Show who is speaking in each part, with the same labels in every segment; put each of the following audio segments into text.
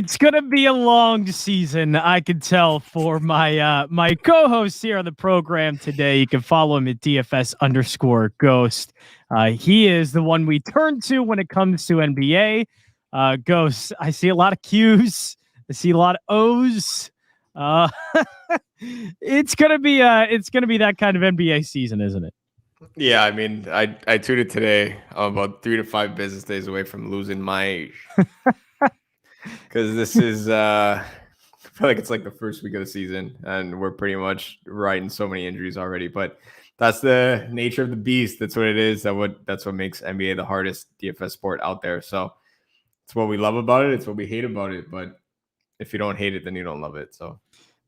Speaker 1: It's gonna be a long season, I can tell, for my co-host here on the program today. You can follow him at DFS_Ghost. He is the one we turn to when it comes to NBA. Ghost, I see a lot of Q's. I see a lot of O's. It's gonna be that kind of NBA season, isn't it?
Speaker 2: Yeah, I mean, I tweeted today. I'm about 3 to 5 business days away from losing my, because this is I feel like it's like the first week of the season, and we're pretty much riding so many injuries already. But that's the nature of the beast. That's what it is. That's what makes NBA the hardest DFS sport out there. So it's what we love about it. It's what we hate about it. But if you don't hate it, then you don't love it. So.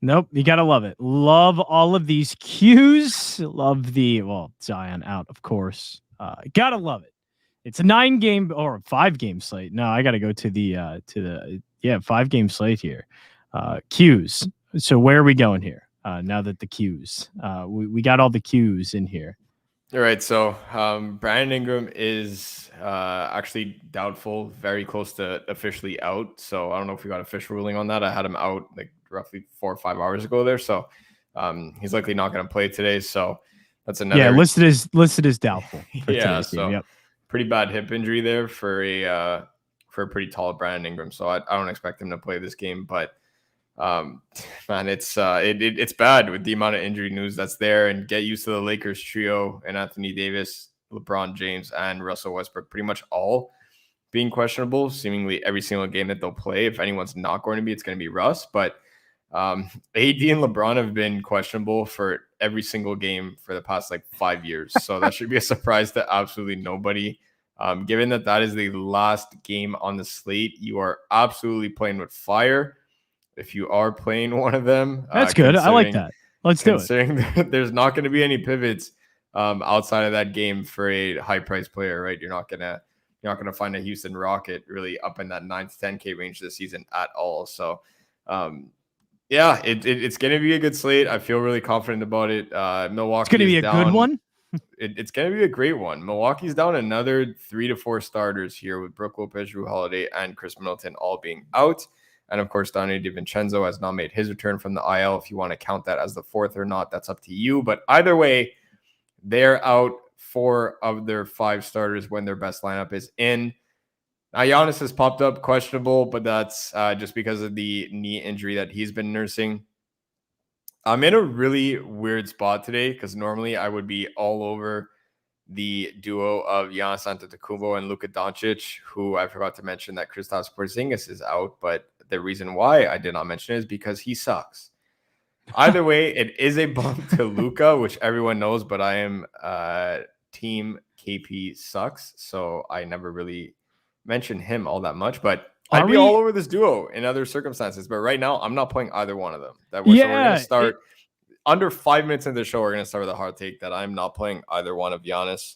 Speaker 1: Nope, you gotta love it. Love all of these cues. Love Zion out, of course. Gotta love it. It's a 9-game or 5-game slate. No, I gotta go to the 5-game slate here. Cues. So where are we going here? Now that the cues, we got all the cues in here.
Speaker 2: All right, so Brandon Ingram is actually doubtful, very close to officially out. So I don't know if we got official ruling on that. I had him out like roughly 4 or 5 hours ago there. So he's likely not going to play today. So that's another.
Speaker 1: Listed as doubtful.
Speaker 2: Yeah, so yep. Pretty bad hip injury there for a pretty tall Brandon Ingram. So I don't expect him to play this game, but. Man, it's bad with the amount of injury news that's there, and get used to the Lakers trio and Anthony Davis, LeBron James, and Russell Westbrook pretty much all being questionable seemingly every single game that they'll play. If anyone's not going to be, it's going to be Russ, but AD and LeBron have been questionable for every single game for the past like 5 years. So that should be a surprise to absolutely nobody. Given that is the last game on the slate, you are absolutely playing with fire. If you are playing one of them,
Speaker 1: that's good. I like that. Let's do it.
Speaker 2: Considering there's not going to be any pivots outside of that game for a high price player, right? You're not gonna find a Houston Rocket really up in that 9 to 10K range this season at all. So, it's going to be a good slate. I feel really confident about it. Milwaukee. It's
Speaker 1: going to be a good one.
Speaker 2: It's going to be a great one. Milwaukee's down another 3 to 4 starters here with Brook Lopez, Jrue Holiday, and Chris Middleton all being out. And of course, Donnie DiVincenzo has not made his return from the IL. If you want to count that as the 4th or not, that's up to you. But either way, they're out 4 of their 5 starters when their best lineup is in. Now, Giannis has popped up questionable, but that's just because of the knee injury that he's been nursing. I'm in a really weird spot today because normally I would be all over the duo of Giannis Antetokounmpo and Luka Doncic, who I forgot to mention that Kristaps Porzingis is out, but the reason why I did not mention it is because he sucks. Either way, it is a bump to Luka, which everyone knows, but I am team KP sucks, so I never really mention him all that much, but I'd be all over this duo in other circumstances. But right now, I'm not playing either one of them. So we're going to start under 5 minutes into the show. We're going to start with a hard take that I'm not playing either one of Giannis.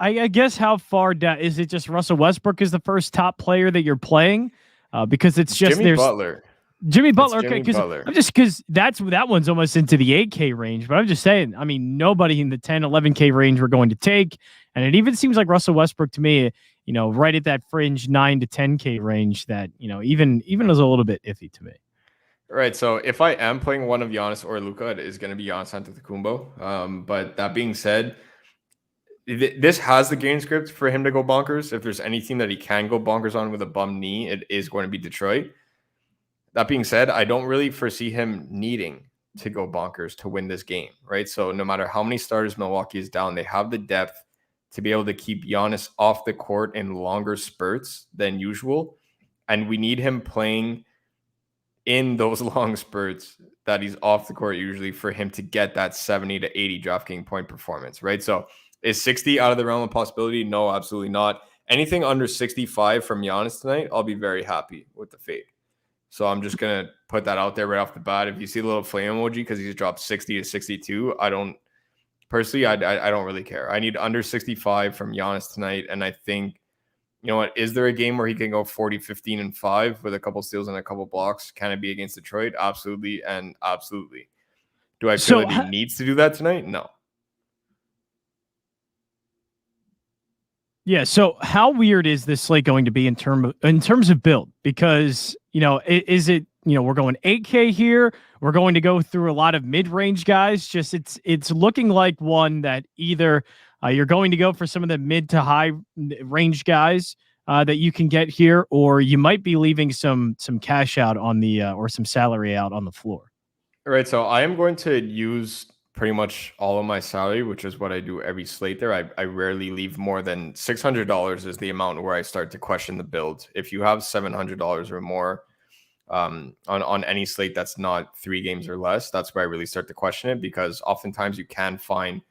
Speaker 1: I guess how far down is it? Just Russell Westbrook is the first top player that you're playing, because it's just
Speaker 2: Jimmy Butler.
Speaker 1: Okay, because that one's almost into the 8K range. But I'm just saying, I mean, nobody in the 10, 11K range we're going to take, and it even seems like Russell Westbrook to me, right at that fringe 9 to 10K range that even is a little bit iffy to me.
Speaker 2: All right, so if I am playing one of Giannis or Luka, it is going to be Giannis Antetokounmpo. But that being said, this has the game script for him to go bonkers. If there's any team that he can go bonkers on with a bum knee, it is going to be Detroit. That being said, I don't really foresee him needing to go bonkers to win this game, right? So no matter how many starters Milwaukee is down, they have the depth to be able to keep Giannis off the court in longer spurts than usual. And we need him playing in those long spurts that he's off the court usually for him to get that 70 to 80 DraftKings point performance, right? So is 60 out of the realm of possibility? No, absolutely not. Anything under 65 from Giannis tonight, I'll be very happy with the fade. So I'm just going to put that out there right off the bat. If you see the little flame emoji because he's dropped 60 to 62, I don't really care. I need under 65 from Giannis tonight. And I think, you know what, is there a game where he can go 40, 15, and 5 with a couple steals and a couple blocks? Can it be against Detroit? Absolutely and absolutely. Do I feel that he needs to do that tonight? No.
Speaker 1: Yeah. So how weird is this slate going to be in terms of build? Because, is it, we're going 8K here. We're going to go through a lot of mid-range guys. Just it's looking like one that either you're going to go for some of the mid to high range guys that you can get here, or you might be leaving some cash out on the or some salary out on the floor.
Speaker 2: All right. So I am going to use pretty much all of my salary, which is what I do every slate there. I rarely leave more than $600 is the amount where I start to question the build. If you have $700 or more on any slate that's not 3 games or less, that's where I really start to question it, because oftentimes you can find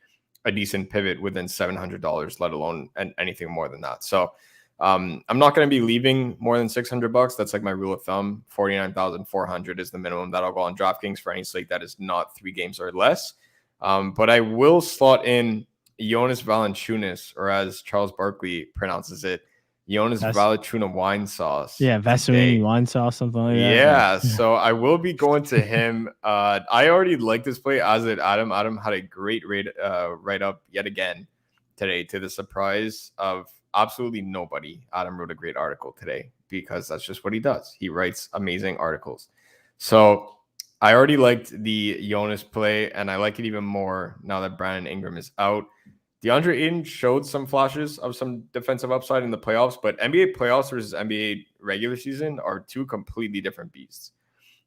Speaker 2: a decent pivot within $700, let alone anything more than that. So I'm not going to be leaving more than $600. That's like my rule of thumb. 49,400 is the minimum that I'll go on DraftKings for any slate that is not 3 games or less. But I will slot in Jonas Valanciunas, or as Charles Barkley pronounces it, Jonas Valanciunas wine sauce.
Speaker 1: Yeah, Vaseline wine sauce, something like that.
Speaker 2: Yeah, so I will be going to him. I already like this play, as did Adam. Adam had a great write-up yet again today, to the surprise of absolutely nobody. Adam wrote a great article today, because that's just what he does. He writes amazing articles. So I already liked the Jonas play, and I like it even more now that Brandon Ingram is out. DeAndre Ayton showed some flashes of some defensive upside in the playoffs, but NBA playoffs versus NBA regular season are 2 completely different beasts,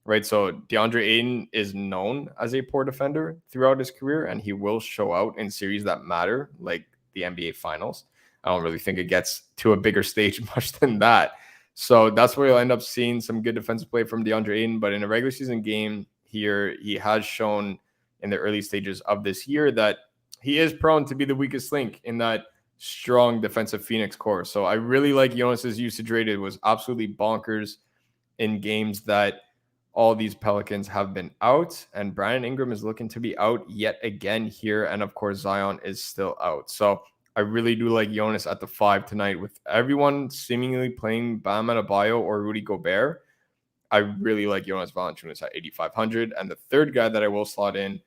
Speaker 2: right? So DeAndre Ayton is known as a poor defender throughout his career, and he will show out in series that matter, like the NBA Finals. I don't really think it gets to a bigger stage much than that. So that's where you'll end up seeing some good defensive play from DeAndre Ayton. But in a regular season game here, he has shown in the early stages of this year that he is prone to be the weakest link in that strong defensive Phoenix core. So I really like Jonas's usage rate. It was absolutely bonkers in games that all these Pelicans have been out, and Brandon Ingram is looking to be out yet again here. And of course, Zion is still out. So I really do like Jonas at the 5 tonight, with everyone seemingly playing Bam Adebayo or Rudy Gobert. I really like Jonas Valanciunas at 8,500. And the third guy that I will slot in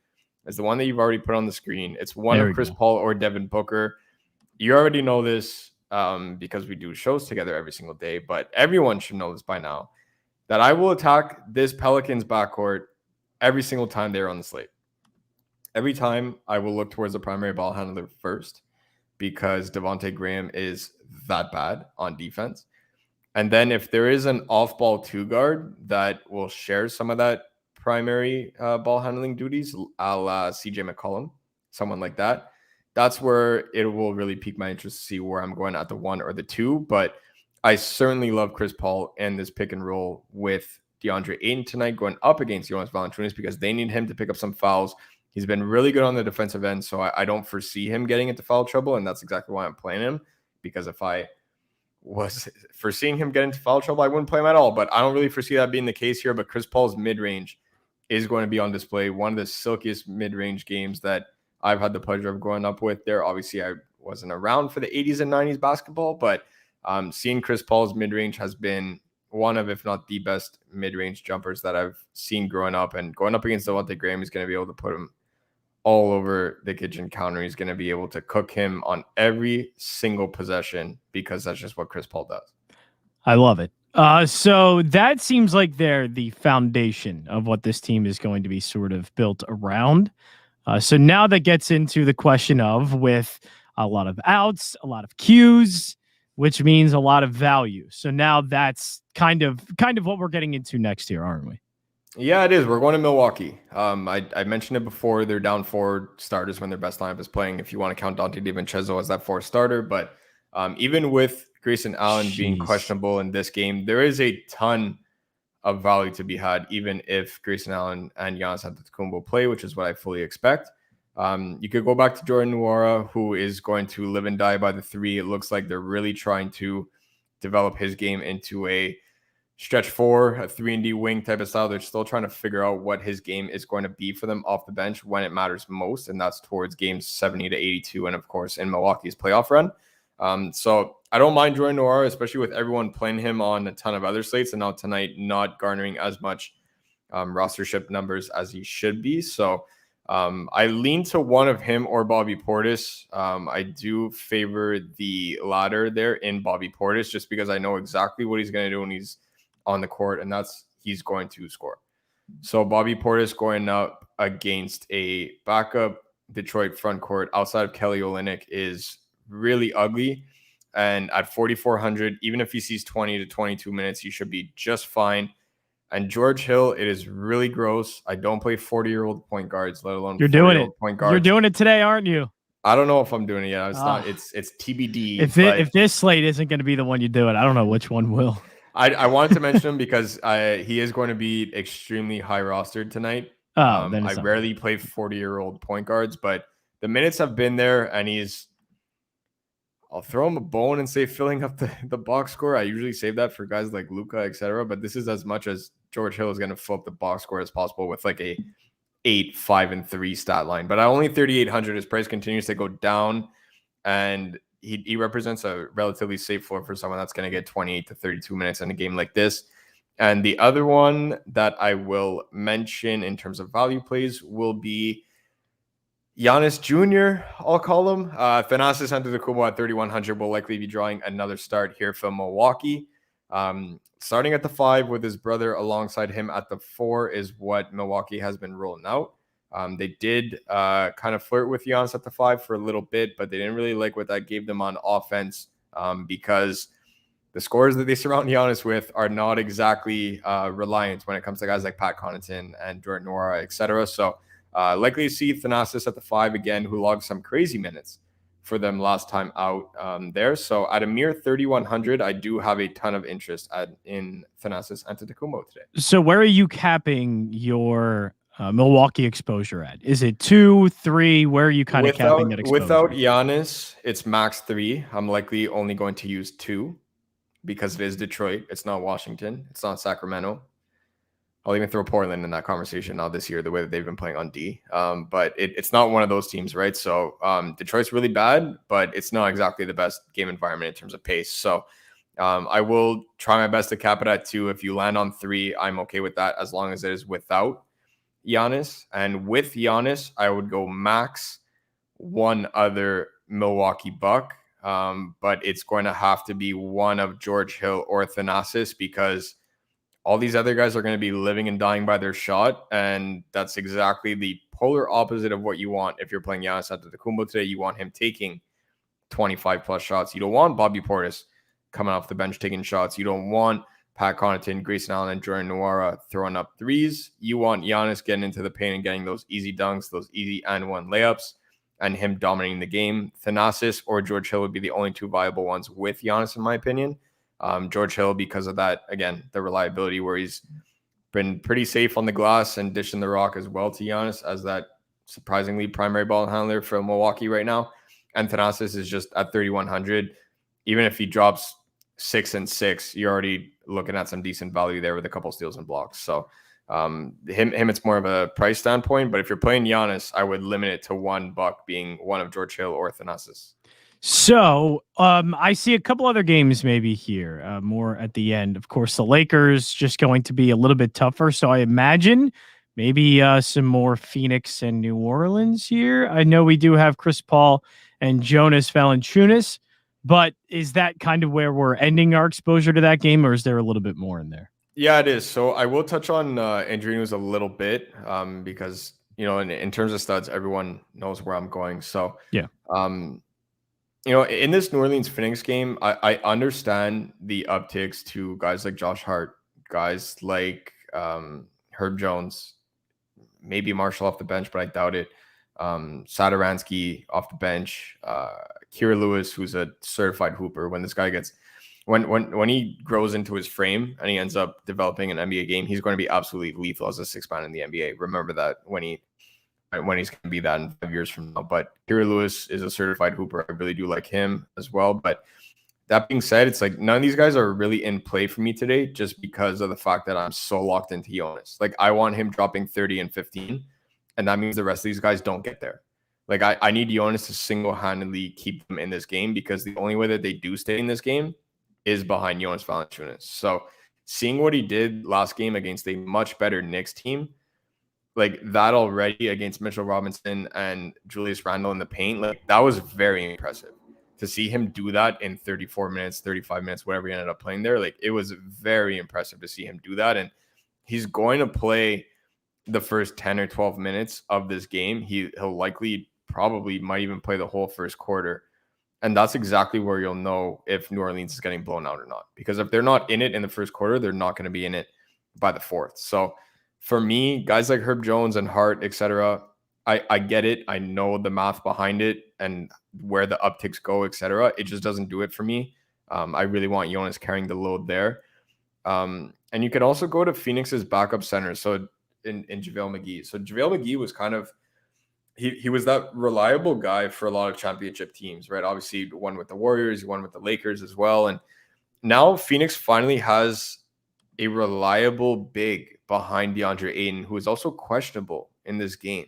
Speaker 2: is the one that you've already put on the screen. It's one of Chris Paul or Devin Booker. You already know this because we do shows together every single day, but everyone should know this by now, that I will attack this Pelicans backcourt every single time they're on the slate. Every time I will look towards the primary ball handler first, because Devontae Graham is that bad on defense. And then if there is an off-ball 2 guard that will share some of that primary ball handling duties, a la CJ McCollum, someone like that, that's where it will really pique my interest to see where I'm going at the 1 or the 2. But I certainly love Chris Paul and this pick and roll with DeAndre Ayton tonight going up against Jonas Valanciunas, because they need him to pick up some fouls. He's been really good on the defensive end, so I don't foresee him getting into foul trouble, and that's exactly why I'm playing him, because if I was foreseeing him getting into foul trouble, I wouldn't play him at all. But I don't really foresee that being the case here. But Chris Paul's mid-range is going to be on display. One of the silkiest mid-range games that I've had the pleasure of growing up with there. Obviously, I wasn't around for the 80s and 90s basketball, but seeing Chris Paul's mid-range has been one of, if not the best mid-range jumpers that I've seen growing up. And going up against Devontae Graham, he's going to be able to put him all over the kitchen counter. He's going to be able to cook him on every single possession, because that's just what Chris Paul does.
Speaker 1: I love it. So that seems like they're the foundation of what this team is going to be sort of built around. So now that gets into the question of, with a lot of outs, a lot of Qs, which means a lot of value. So now that's kind of what we're getting into next year, aren't we?
Speaker 2: Yeah, it is. We're going to Milwaukee. I mentioned it before. They're down 4 starters when their best lineup is playing, if you want to count Dante DiVincenzo as that 4th starter. But even with Grayson Allen being questionable in this game, there is a ton of value to be had, even if Grayson Allen and Giannis Antetokounmpo play, which is what I fully expect. You could go back to Jordan Nwora, who is going to live and die by the 3. It looks like they're really trying to develop his game into a stretch 4, a 3-and-D wing type of style. They're still trying to figure out what his game is going to be for them off the bench when it matters most, and that's towards games 70 to 82, and of course in Milwaukee's playoff run. So I don't mind Jordan Nwora, especially with everyone playing him on a ton of other slates, and now tonight not garnering as much rostership numbers as he should be. So I lean to one of him or Bobby Portis. I do favor the latter there in Bobby Portis just because I know exactly what he's going to do when he's on the court, and that's he's going to score. So Bobby Portis going up against a backup Detroit front court outside of Kelly Olynyk is really ugly. And at 4,400, even if he sees 20 to 22 minutes, he should be just fine. And George Hill, it is really gross. I don't play 40-year-old point guards, let alone
Speaker 1: You're doing it.
Speaker 2: point guards.
Speaker 1: You're doing it today, aren't you?
Speaker 2: I don't know if I'm doing it yet. It's not. It's TBD.
Speaker 1: If this slate isn't going to be the one you do it, I don't know which one will.
Speaker 2: I wanted to mention him because he is going to be extremely high rostered tonight. I rarely play 40-year-old point guards, but the minutes have been there, and I'll throw him a bone and say filling up the box score. I usually save that for guys like Luka, etc. But this is as much as George Hill is going to fill up the box score as possible with like a 8, 5, and 3 stat line. But at only 3,800, his price continues to go down, and he represents a relatively safe floor for someone that's going to get 28 to 32 minutes in a game like this. And the other one that I will mention in terms of value plays will be Giannis Jr., I'll call him. Thanasis Antetokounmpo at 3,100 will likely be drawing another start here from Milwaukee. Starting at the 5 with his brother alongside him at the 4 is what Milwaukee has been rolling out. They did kind of flirt with Giannis at the 5 for a little bit, but they didn't really like what that gave them on offense because the scores that they surround Giannis with are not exactly reliant when it comes to guys like Pat Connaughton and Jordan Nwora, etc. So likely to see Thanasis at the 5 again, who logged some crazy minutes for them last time out there. So at a mere 3,100, I do have a ton of interest in Thanasis Antetokounmpo today.
Speaker 1: So where are you capping your Milwaukee exposure at? Is it 2, 3? Where are you kind of capping that exposure?
Speaker 2: Without Giannis, it's max 3. I'm likely only going to use 2 because it is Detroit. It's not Washington. It's not Sacramento. I'll even throw Portland in that conversation now this year, the way that they've been playing on D. But it's not one of those teams, right? So Detroit's really bad, but it's not exactly the best game environment in terms of pace. So I will try my best to cap it at 2. If you land on 3, I'm okay with that as long as it is without Giannis. And with Giannis, I would go max one other Milwaukee Buck. But it's going to have to be one of George Hill or Thanasis because all these other guys are going to be living and dying by their shot, and that's exactly the polar opposite of what you want. If you're playing Giannis Antetokounmpo today, you want him taking 25-plus shots. You don't want Bobby Portis coming off the bench taking shots. You don't want Pat Connaughton, Grayson Allen, and Jordan Nwora throwing up threes. You want Giannis getting into the paint and getting those easy dunks, those easy and-one layups, and him dominating the game. Thanasis or George Hill would be the only 2 viable ones with Giannis, in my opinion. George Hill, because of that, again, the reliability where he's been pretty safe on the glass and dishing the rock as well to Giannis as that surprisingly primary ball handler from Milwaukee right now. And Thanasis is just at 3,100. Even if he drops 6 and 6, you're already looking at some decent value there with a couple steals and blocks. So him, it's more of a price standpoint. But if you're playing Giannis, I would limit it to one buck being one of George Hill or Thanasis.
Speaker 1: So I see a couple other games maybe here, more at the end. Of course, the Lakers just going to be a little bit tougher. So I imagine maybe some more Phoenix and New Orleans here. I know we do have Chris Paul and Jonas Valanciunas, but is that kind of where we're ending our exposure to that game, or is there a little bit more in there?
Speaker 2: Yeah, it is. So I will touch on injury news a little bit because, in terms of studs, everyone knows where I'm going. So,
Speaker 1: yeah.
Speaker 2: In this New Orleans Phoenix game, I understand the upticks to guys like Josh Hart, guys like Herb Jones, maybe Marshall off the bench, but I doubt it. Sadaransky off the bench, Kira Lewis, who's a certified hooper. When this guy gets, when he grows into his frame and he ends up developing an NBA game, he's going to be absolutely lethal as a 6-man in the NBA. Remember that when he's going to be that in 5 years from now. But Kira Lewis is a certified hooper. I really do like him as well. But that being said, it's like none of these guys are really in play for me today just because of the fact that I'm so locked into Giannis. Like I want him dropping 30 and 15, and that means the rest of these guys don't get there. Like I need Giannis to single-handedly keep them in this game because the only way that they do stay in this game is behind Jonas Valanciunas. So seeing what he did last game against a much better Knicks team, like that already against Mitchell Robinson and Julius Randle in the paint, like that was very impressive to see him do that in 34 minutes, 35 minutes, whatever he ended up playing there. Like it was very impressive to see him do that. And he's going to play the first 10 or 12 minutes of this game. He'll likely probably might even play the whole first quarter. And that's exactly where you'll know if New Orleans is getting blown out or not. Because if they're not in it in the first quarter, they're not going to be in it by the fourth. So for me, guys like Herb Jones and Hart, etc., I get it. I know the math behind it and where the upticks go, etc. It just doesn't do it for me. I really want Jonas carrying the load there. And you can also go to Phoenix's backup center. So in JaVale McGee. So JaVale McGee was kind of he was that reliable guy for a lot of championship teams, right? Obviously, one with the Warriors, he won with the Lakers as well. And now Phoenix finally has a reliable big behind DeAndre Ayton, who is also questionable in this game,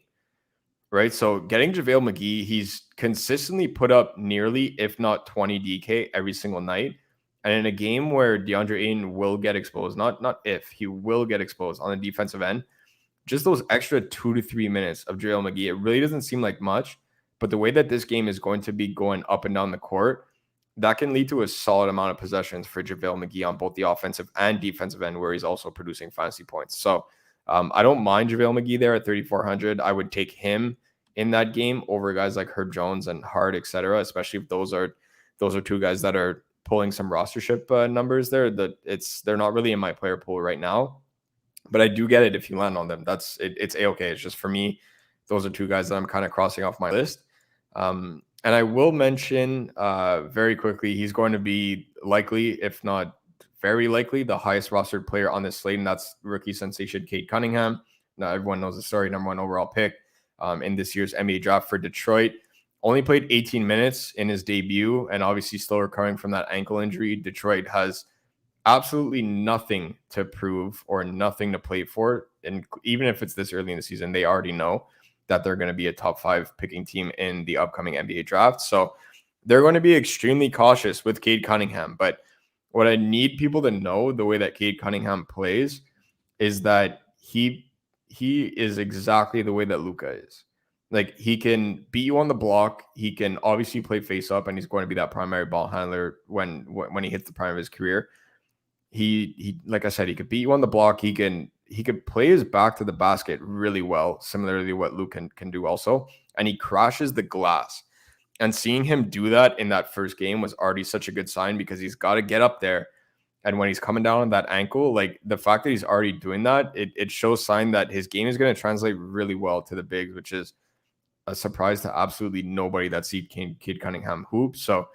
Speaker 2: right? So getting JaVale McGee, he's consistently put up nearly, if not 20 DK every single night. And in a game where DeAndre Ayton will get exposed, not if, he will get exposed on the defensive end, just those extra 2 to 3 minutes of JaVale McGee, it really doesn't seem like much. But the way that this game is going to be going up and down the court, that can lead to a solid amount of possessions for JaVale McGee on both the offensive and defensive end, where he's also producing fantasy points. So I don't mind JaVale McGee there at 3,400. I would take him in that game over guys like Herb Jones and Hart, etc., especially if those are two guys that are pulling some rostership numbers there. They're not really in my player pool right now. But I do get it if you land on them. It's A-okay. It's just for me, those are two guys that I'm kind of crossing off my list. And I will mention very quickly, he's going to be likely, if not very likely, the highest rostered player on this slate, and that's rookie sensation Cade Cunningham. Now everyone knows the story, number 1 overall pick in this year's NBA draft for Detroit. Only played 18 minutes in his debut, and obviously still recovering from that ankle injury. Detroit has absolutely nothing to prove or nothing to play for. And even if it's this early in the season, they already know that they're going to be a top 5 picking team in the upcoming NBA draft. So they're going to be extremely cautious with Cade Cunningham. But what I need people to know, the way that Cade Cunningham plays, is that he is exactly the way that Luka is. Like, he can beat you on the block. He can obviously play face up, and he's going to be that primary ball handler when he hits the prime of his career. He like I said, he could beat you on the block. He could play his back to the basket really well, similarly what Luke can do also. And he crashes the glass. And seeing him do that in that first game was already such a good sign, because he's got to get up there. And when he's coming down on that ankle, like the fact that he's already doing that, it shows sign that his game is going to translate really well to the bigs, which is a surprise to absolutely nobody that sees Cade Cunningham hoop. So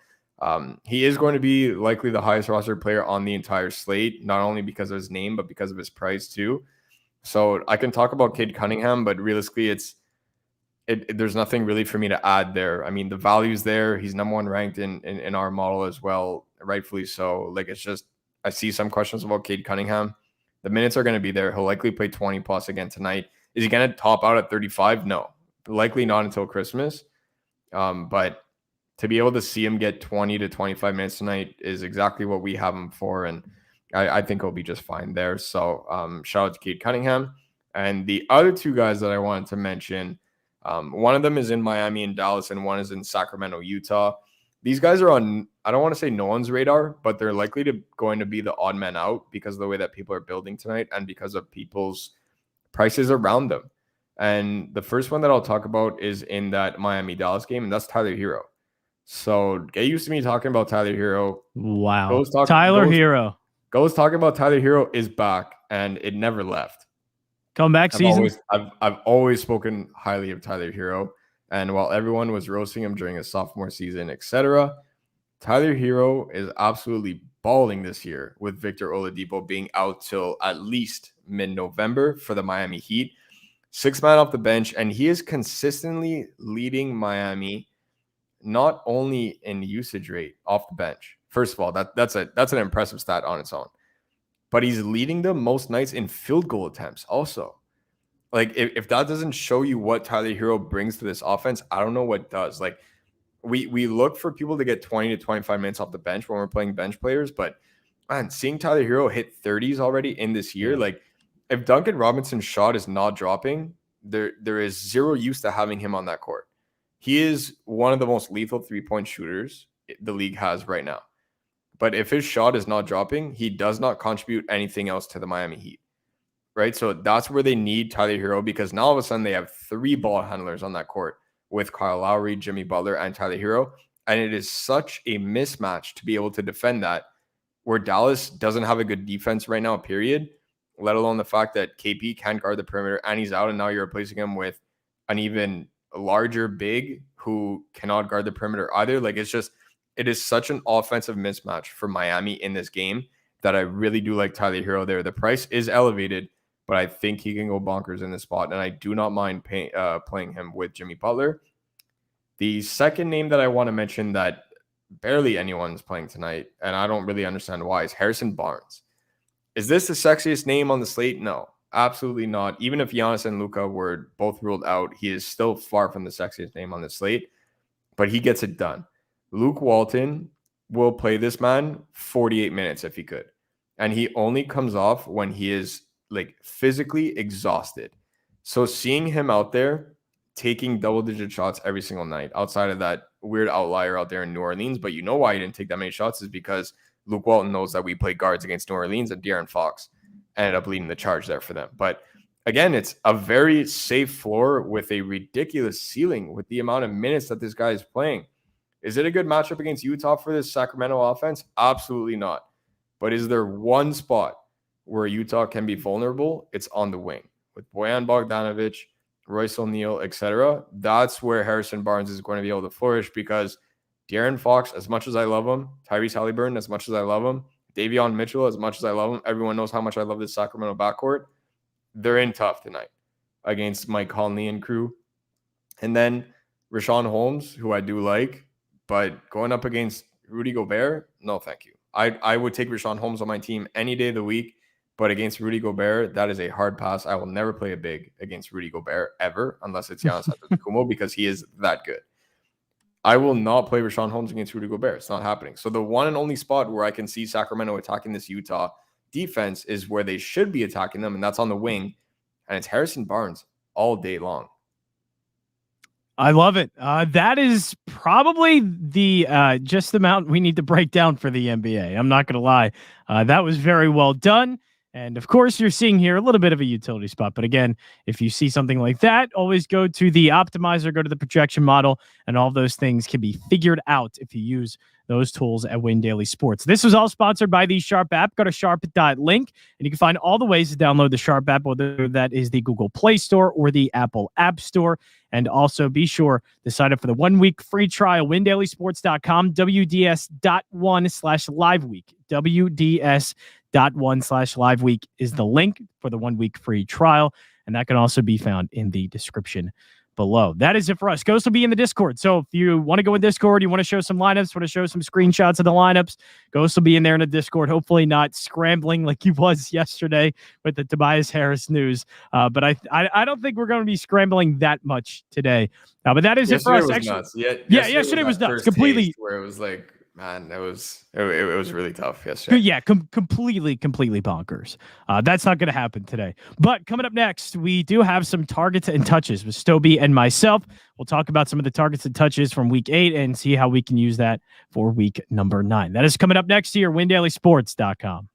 Speaker 2: he is going to be likely the highest roster player on the entire slate, not only because of his name, but because of his price too. So I can talk about Cade Cunningham, but realistically, there's nothing really for me to add there. I mean, the value's there. He's number 1 ranked in our model as well, rightfully so. Like, it's just, I see some questions about Cade Cunningham. The minutes are going to be there. He'll likely play 20 plus again tonight. Is he going to top out at 35? No, likely not until Christmas. But to be able to see him get 20 to 25 minutes tonight is exactly what we have him for. And I think he'll be just fine there. So shout out to Cade Cunningham. And the other 2 guys that I wanted to mention, one of them is in Miami and Dallas, and one is in Sacramento, Utah. These guys are on, I don't want to say no one's radar, but they're likely going to be the odd man out because of the way that people are building tonight and because of people's prices around them. And the first one that I'll talk about is in that Miami-Dallas game, and that's Tyler Hero. So get used to me talking about Tyler Hero.
Speaker 1: Wow. Tyler Hero.
Speaker 2: Goes talking about Tyler Hero is back, and it never left.
Speaker 1: Comeback season.
Speaker 2: I've always spoken highly of Tyler Hero. And while everyone was roasting him during his sophomore season, etc., Tyler Hero is absolutely balling this year, with Victor Oladipo being out till at least mid-November for the Miami Heat. 6-man off the bench, and he is consistently leading Miami not only in usage rate off the bench. First of all, that's an impressive stat on its own. But he's leading them most nights in field goal attempts also. Like, if that doesn't show you what Tyler Hero brings to this offense, I don't know what does. Like, we look for people to get 20 to 25 minutes off the bench when we're playing bench players, but man, seeing Tyler Hero hit 30s already in this year, like, if Duncan Robinson's shot is not dropping, there is zero use to having him on that court. He is one of the most lethal 3-point shooters the league has right now. But if his shot is not dropping, he does not contribute anything else to the Miami Heat, right? So that's where they need Tyler Hero, because now all of a sudden they have 3 ball handlers on that court with Kyle Lowry, Jimmy Butler, and Tyler Hero. And it is such a mismatch to be able to defend that, where Dallas doesn't have a good defense right now, period, let alone the fact that KP can't guard the perimeter and he's out, and now you're replacing him with an even larger big who cannot guard the perimeter either. Like, it is such an offensive mismatch for Miami in this game that I really do like Tyler Hero there. The price is elevated, but I think he can go bonkers in this spot, and I do not mind playing him with Jimmy Butler. The second name that I want to mention that barely anyone's playing tonight, and I don't really understand why, is Harrison Barnes. Is this the sexiest name on the slate? No, absolutely not. Even if Giannis and Luka were both ruled out, he is still far from the sexiest name on the slate, but he gets it done. Luke Walton will play this man 48 minutes if he could. And he only comes off when he is like physically exhausted. So seeing him out there taking double-digit shots every single night, outside of that weird outlier out there in New Orleans, but you know why he didn't take that many shots is because Luke Walton knows that we play guards against New Orleans, and De'Aaron Fox ended up leading the charge there for them. But again, it's a very safe floor with a ridiculous ceiling with the amount of minutes that this guy is playing. Is it a good matchup against Utah for this Sacramento offense? Absolutely not. But is there one spot where Utah can be vulnerable? It's on the wing with Bojan Bogdanovic, Royce O'Neal, etc. That's where Harrison Barnes is going to be able to flourish, because De'Aaron Fox, as much as I love him, Tyrese Halliburton, as much as I love him, Davion Mitchell, as much as I love him, everyone knows how much I love this Sacramento backcourt. They're in tough tonight against Mike Conley and crew. And then Richaun Holmes, who I do like, but going up against Rudy Gobert, no thank you. I would take Richaun Holmes on my team any day of the week, but against Rudy Gobert, that is a hard pass. I will never play a big against Rudy Gobert ever, unless it's Giannis Antetokounmpo, because he is that good. I will not play Richaun Holmes against Rudy Gobert. It's not happening. So the one and only spot where I can see Sacramento attacking this Utah defense is where they should be attacking them, and that's on the wing, and it's Harrison Barnes all day long.
Speaker 1: I love it. That is probably the just the amount we need to break down for the NBA. I'm not going to lie. That was very well done. And of course, you're seeing here a little bit of a utility spot. But again, if you see something like that, always go to the optimizer, go to the projection model, and all those things can be figured out if you use those tools at Win Daily Sports. This was all sponsored by the Sharp app. Go to sharp.link, and you can find all the ways to download the Sharp app, whether that is the Google Play Store or the Apple App Store. And also be sure to sign up for the 1-week free trial, windailysports.com, WDS.1/live week. WDS.1/live week is the link for the 1-week free trial. And that can also be found in the description below. That is it for us. Ghost will be in the Discord. So if you want to go in Discord, you want to show some lineups, want to show some screenshots of the lineups, Ghost will be in there in the Discord, hopefully not scrambling like he was yesterday with the Tobias Harris news. But I don't think we're going to be scrambling that much today. But that is
Speaker 2: yesterday
Speaker 1: it for us.
Speaker 2: Was nuts.
Speaker 1: Yesterday was nuts. Completely.
Speaker 2: Where it was like, man, it was really tough yesterday.
Speaker 1: Yeah, completely bonkers. That's not going to happen today. But coming up next, we do have some targets and touches with Stoby and myself. We'll talk about some of the targets and touches from week 8 and see how we can use that for week number 9. That is coming up next here, WinDailySports.com.